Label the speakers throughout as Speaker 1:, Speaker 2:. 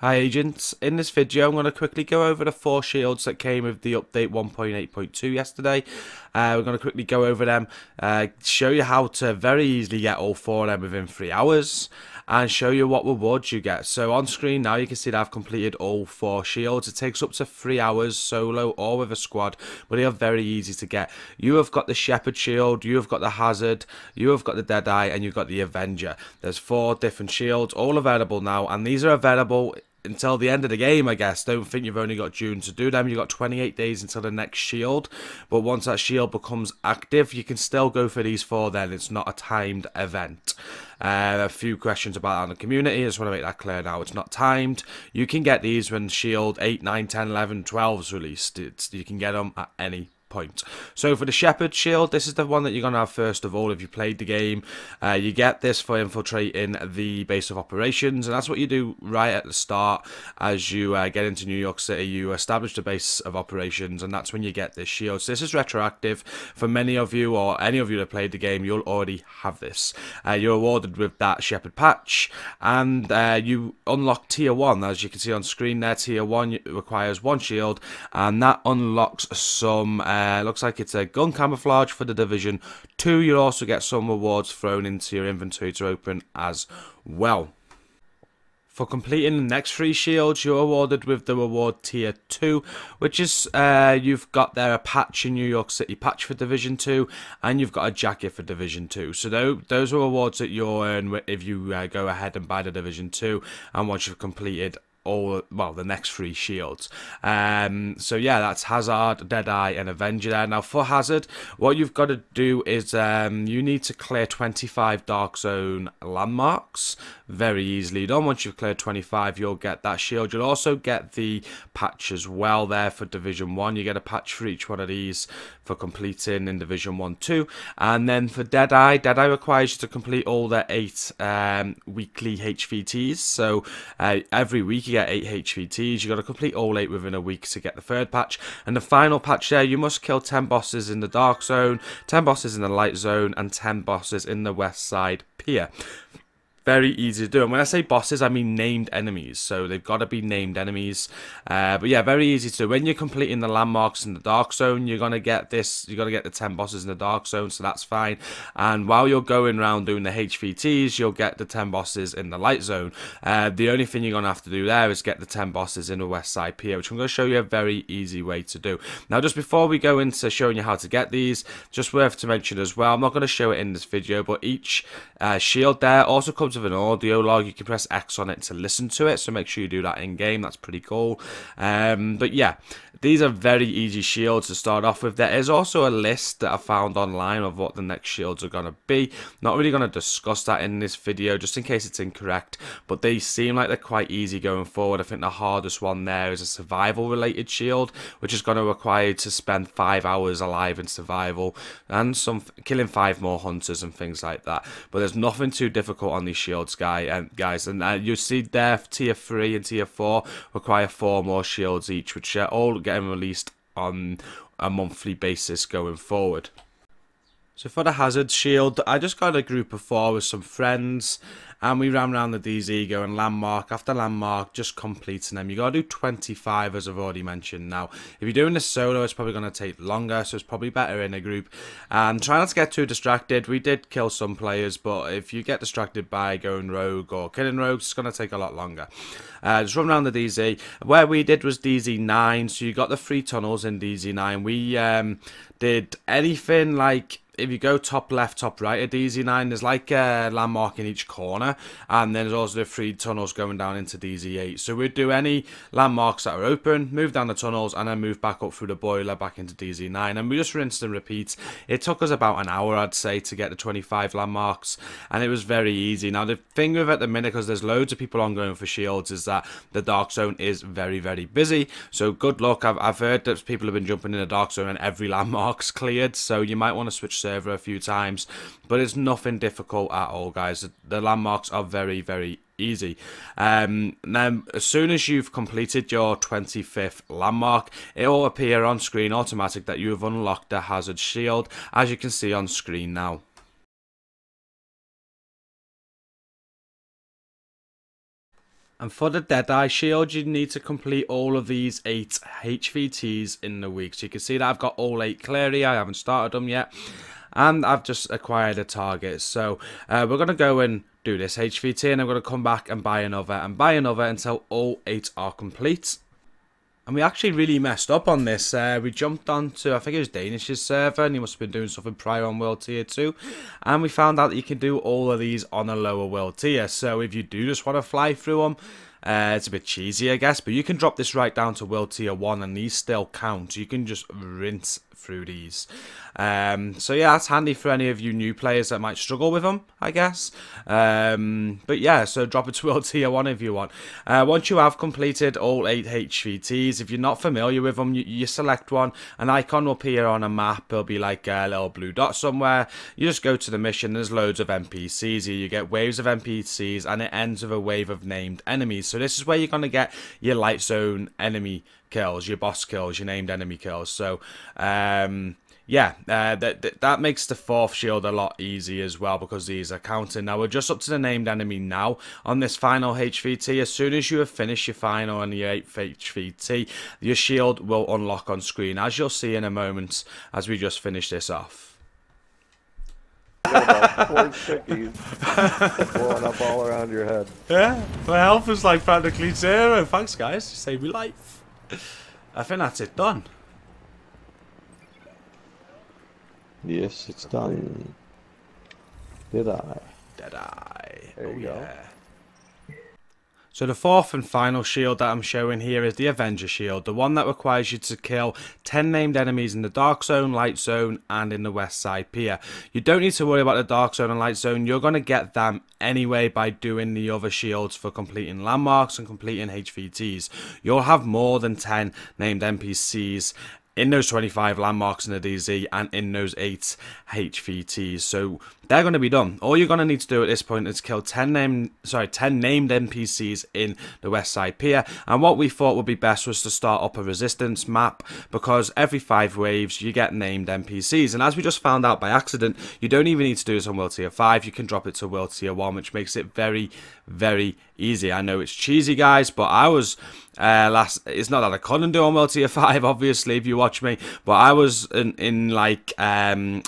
Speaker 1: Hi agents, in this video I'm going to quickly go over the 4 shields that came with the update 1.8.2 yesterday. We're going to quickly go over them, show you how to very easily get all 4 of them within 3 hours, and show you what rewards you get. So on screen now you can see that I've completed all 4 shields. It takes up to 3 hours solo or with a squad, but they are very easy to get. You have got the Shepherd shield, you have got the Hazard, you have got the Deadeye, and you've got the Avenger. There's 4 different shields all available now, and these are available until the end of the game, I guess. Don't think you've only got June to do them. You've got 28 days until the next shield. But once that shield becomes active, you can still go for these 4 then. It's not a timed event. A few questions about that in the community. I just want to make that clear now. It's not timed. You can get these when shield 8, 9, 10, 11, 12 is released. You can get them at any point. So for the Shepherd shield, this is the one that you're going to have first of all if you played the game. You get this for infiltrating the base of operations, and that's what you do right at the start. As you get into New York City, you establish the base of operations, and that's when you get this shield. So this is retroactive for many of you, or any of you that played the game. You'll already have this. You're awarded with that Shepherd patch, and you unlock tier 1. As you can see on screen there, tier 1 requires 1 shield, and that unlocks some looks like it's a gun camouflage for the Division 2. You'll also get some rewards thrown into your inventory to open as well. For completing the next 3 shields, you're awarded with the reward tier 2, which is, you've got there a patch in New York City, patch for Division 2, and you've got a jacket for Division 2. So those are rewards that you'll earn if you go ahead and buy the Division 2, and once you've completed the next 3 shields. So yeah, that's Hazard, Deadeye, and Avenger there. Now for Hazard, what you've got to do is you need to clear 25 Dark Zone landmarks. Very easily done. Once you've cleared 25, you'll get that shield. You'll also get the patch as well there for Division 1. You get a patch for each one of these for completing in Division 1, 2. And then for Deadeye, Deadeye requires you to complete all the 8 weekly HVTs. So every week you get 8 HVTs. You've got to complete all 8 within a week to get the 3rd patch. And the final patch there, you must kill 10 bosses in the Dark Zone, 10 bosses in the Light Zone, and 10 bosses in the West Side Pier. Very easy to do. And when I say bosses, I mean named enemies. So they've got to be named enemies. But yeah, very easy to do. When you're completing the landmarks in the Dark Zone, you're going to get this. You're going to get the 10 bosses in the Dark Zone, so that's fine. And while you're going around doing the HVTs, you'll get the 10 bosses in the Light Zone. The only thing you're going to have to do there is get the 10 bosses in the West Side Pier, which I'm going to show you a very easy way to do. Now, just before we go into showing you how to get these, just worth to mention as well, I'm not going to show it in this video, but each shield there also comes with an audio log. You can press X on it to listen to it, so make sure you do that in game. That's pretty cool. But yeah, these are very easy shields to start off with. There is also a list that I found online of what the next shields are going to be. Not really going to discuss that in this video, just in case it's incorrect, but they seem like they're quite easy going forward. I think the hardest one there is a survival related shield, which is going to require you to spend 5 hours alive in survival and killing 5 more hunters and things like that. But there's nothing too difficult on these shields, guys, and you see there tier 3 and tier 4 require 4 more shields each, which are all getting released on a monthly basis going forward. So for the Hazard shield, I just got a group of 4 with some friends, and we ran around the DZ going landmark after landmark, just completing them. You got to do 25, as I've already mentioned. Now, if you're doing this solo, it's probably going to take longer, so it's probably better in a group. And try not to get too distracted. We did kill some players, but if you get distracted by going rogue or killing rogues, it's going to take a lot longer. Just run around the DZ. Where we did was DZ9, so you got the 3 tunnels in DZ9. We did anything like, if you go top left, top right at DZ9, there's like a landmark in each corner, and then there's also the 3 tunnels going down into DZ8. So we'd do any landmarks that are open, move down the tunnels, and then move back up through the boiler back into DZ9, and we just rinsed and repeat. It took us about an hour, I'd say, to get the 25 landmarks, and it was very easy. Now the thing with it at the minute, because there's loads of people on going for shields, is that the Dark Zone is very, very busy. So good luck. I've heard that people have been jumping in the Dark Zone and every landmark's cleared, so you might want to switch server a few times, but it's nothing difficult at all, guys. The landmarks are very, very easy. Now, as soon as you've completed your 25th landmark, it will appear on screen automatic that you have unlocked the Hazard shield, as you can see on screen now. And for the Deadeye shield, you need to complete all of these 8 HVTs in the week. So you can see that I've got all 8 clear here. I haven't started them yet. And I've just acquired a target. So we're going to go and do this HVT, and I'm going to come back and buy another until all 8 are complete. And we actually really messed up on this. We jumped onto, I think it was Danish's server, and he must have been doing something prior on World Tier 2. And we found out that you can do all of these on a lower World Tier. So if you do just want to fly through them, it's a bit cheesy, I guess. But you can drop this right down to World Tier 1, and these still count. You can just rinse through these. So yeah, that's handy for any of you new players that might struggle with them, I guess. But yeah, so drop it to World Tier 1 if you want. Once you have completed all 8 HVTs, if you're not familiar with them, you select one. An icon will appear on a map. There'll be like a little blue dot somewhere. You just go to the mission. There's loads of NPCs here. You get waves of NPCs, and it ends with a wave of named enemies. So this is where you're going to get your light zone enemy kills, your boss kills, your named enemy kills. So yeah, that makes the 4th shield a lot easier as well, because these are counting. Now we're just up to the named enemy now on this final HVT. As soon as you have finished your final and your 8th HVT, your shield will unlock on screen, as you'll see in a moment as we just finish this off.
Speaker 2: Got about 4 chickies blowing up all around your head.
Speaker 1: Yeah, my health is like practically 0. Thanks guys, you saved me life. I think that's it done.
Speaker 2: Yes, it's done. Deadeye.
Speaker 1: There
Speaker 2: you go.
Speaker 1: So the 4th and final shield that I'm showing here is the Avenger shield, the one that requires you to kill 10 named enemies in the Dark Zone, Light Zone, and in the West Side Pier. You don't need to worry about the Dark Zone and Light Zone. You're going to get them anyway by doing the other shields for completing landmarks and completing HVTs. You'll have more than 10 named NPCs in those 25 landmarks in the DZ and in those 8 HVTs. So they're going to be done. All you're going to need to do at this point is kill 10 named NPCs in the West Side Pier. And what we thought would be best was to start up a resistance map, because every 5 waves you get named NPCs. And as we just found out by accident, you don't even need to do this on World Tier 5. You can drop it to World Tier 1, which makes it very, very easy. I know it's cheesy, guys, but I was it's not that I couldn't do on World Tier 5, obviously, if you watch me, but I was in like I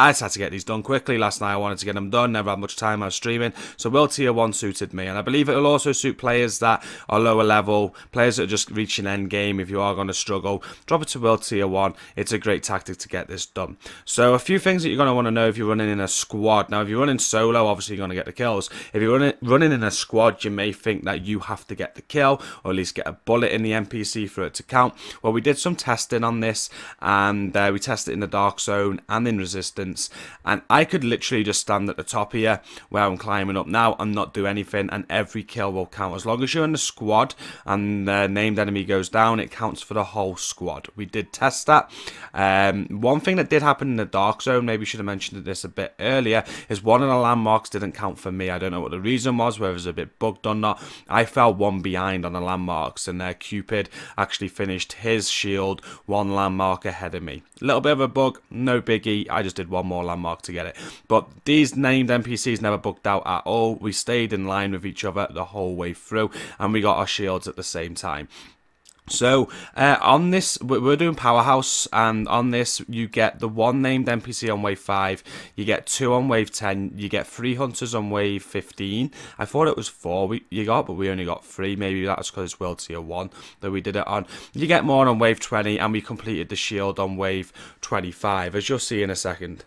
Speaker 1: just had to get these done quickly last night. I wanted to get them done, never had much time. I was streaming, so World Tier 1 suited me, and I believe it will also suit players that are lower level, players that are just reaching end game. If you are going to struggle, drop it to World Tier 1. It's a great tactic to get this done. So a few things that you're going to want to know if you're running in a squad. Now if you're running solo, obviously you're going to get the kills. If you're running in a squad, you may think that you have to get the kill, or at least get a bullet in the NPC for it to count. Well, we did some testing on this, and we tested it in the Dark Zone and in Resistance, and I could literally just stand at the top here where I'm climbing up now and not do anything, and every kill will count. As long as you're in the squad and the named enemy goes down, it counts for the whole squad. We did test that. One thing that did happen in the Dark Zone, maybe should have mentioned this a bit earlier, is one of the landmarks didn't count for me. I don't know what the reason was, whether it was a bit bugged or not. I fell 1 behind on the landmarks, and Cupid actually finished his shield 1 landmark ahead of me. A little bit of a bug, no biggie. I just did 1 more landmark to get it. But these named NPCs never bugged out at all. We stayed in line with each other the whole way through, and we got our shields at the same time. So on this, we're doing Powerhouse, and on this you get the 1 named NPC on wave 5, you get 2 on wave 10, you get 3 hunters on wave 15. I thought it was 4 you got, but we only got 3. Maybe that's because it's World Tier 1 that we did it on. You get more on wave 20, and we completed the shield on wave 25, as you'll see in a second.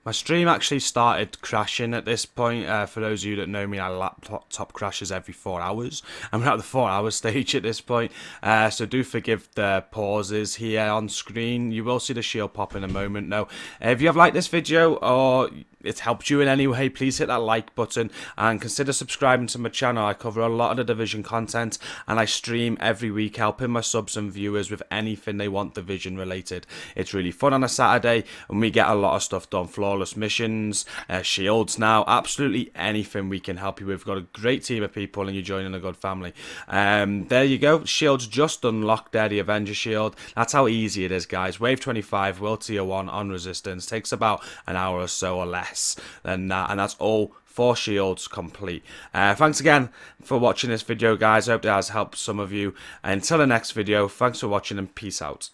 Speaker 1: My stream actually started crashing at this point. For those of you that know me, my laptop crashes every 4 hours. I'm at the 4-hour stage at this point. So do forgive the pauses here on screen. You will see the shield pop in a moment now. If you have liked this video or it's helped you in any way, please hit that like button and consider subscribing to my channel. I cover a lot of the Division content, and I stream every week helping my subs and viewers with anything they want Division related. It's really fun on a Saturday, and we get a lot of stuff done. Flawless missions, shields now, absolutely anything we can help you with. We've got a great team of people, and you're joining a good family. There you go, shields just unlocked there, the Avenger shield. That's how easy it is, guys. Wave 25, World Tier 1 on Resistance, takes about an hour or so or less than that, and that's all 4 shields complete. Thanks again for watching this video, guys. I hope it has helped some of you. Until the next video, thanks for watching and peace out.